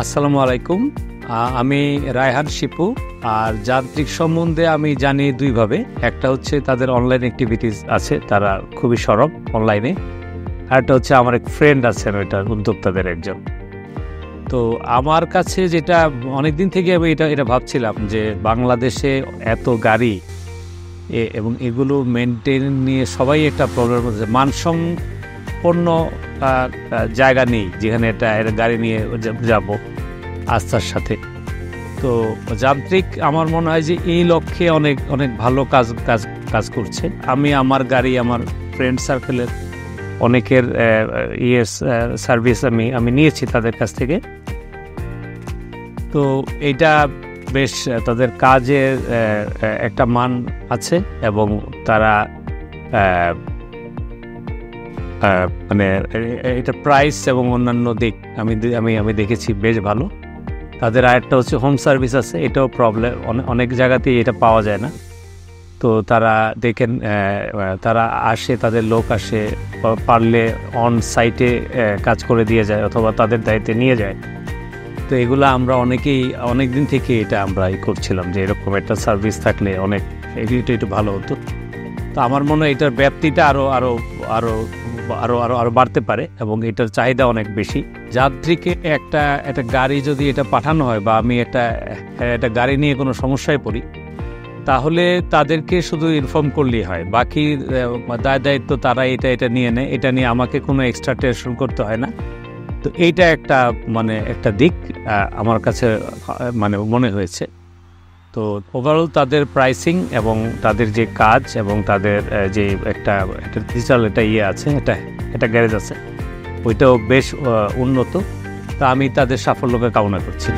আসসালামু আলাইকুম। আমি রায়হান শিপু। আর যান্ত্রিক সম্বন্ধে আমি জানি দুইভাবে। একটা হচ্ছে তাদের অনলাইন অ্যাক্টিভিটিস আছে, তারা খুবই সরব অনলাইনে। আর একটা হচ্ছে আমার এক ফ্রেন্ড আছেন, ওইটার উদ্যোক্তাদের একজন। তো আমার কাছে যেটা অনেকদিন থেকে আমি এটা ভাবছিলাম যে বাংলাদেশে এত গাড়ি এবং এগুলো মেনটেন নিয়ে সবাই একটা প্রবলেম হচ্ছে, মানসম্পন্ন জায়গা নেই যেখানে এটা গাড়ি নিয়ে যাব আস্থার সাথে। তো যান্ত্রিক আমার মনে হয় যে এই লক্ষ্যে অনেক অনেক ভালো কাজ করছে। আমি আমার গাড়ি আমার ফ্রেন্ড সার্কেলের অনেকের সার্ভিস আমি নিয়েছি তাদের কাছ থেকে। তো এটা বেশ তাদের কাজের একটা মান আছে এবং তারা মানে এটা প্রাইস এবং অন্যান্য দিক আমি দেখেছি বেশ ভালো। তাদের আরেকটা হচ্ছে হোম সার্ভিস আছে, এটাও প্রবলেম, অনেক জায়গাতেই এটা পাওয়া যায় না। তো তারা দেখেন তারা আসে, তাদের লোক আসে, পারলে অন সাইটে কাজ করে দিয়ে যায় অথবা তাদের দায়িত্বে নিয়ে যায়। তো এগুলো আমরা অনেক দিন থেকে এটা আমরা করছিলাম যে এরকম একটা সার্ভিস থাকলে অনেক একটু ভালো হতো। তো আমার মনে হয় এটার ব্যাপ্তিটা আরো বাড়তে পারে এবং এটার চাহিদা অনেক বেশি। যাত্রীকে একটা গাড়ি যদি এটা পাঠানো হয় বা আমি একটা গাড়ি নিয়ে কোনো সমস্যায় পড়ি, তাহলে তাদেরকে শুধু ইনফর্ম করলেই হয়, বাকি দায়িত্ব তারা এটা নিয়ে নেয়। এটা নিয়ে আমাকে কোনো এক্সট্রা টেনশন করতে হয় না। তো এইটা একটা দিক আমার কাছে মনে হয়েছে। তো ওভারঅল তাদের প্রাইসিং এবং তাদের যে কাজ এবং তাদের যে একটা ডিজিটাল আছে, এটা গ্যারেজ আছে, ওইটাও বেশ উন্নত। তা আমি তাদের সাফল্যকে কামনা করছি।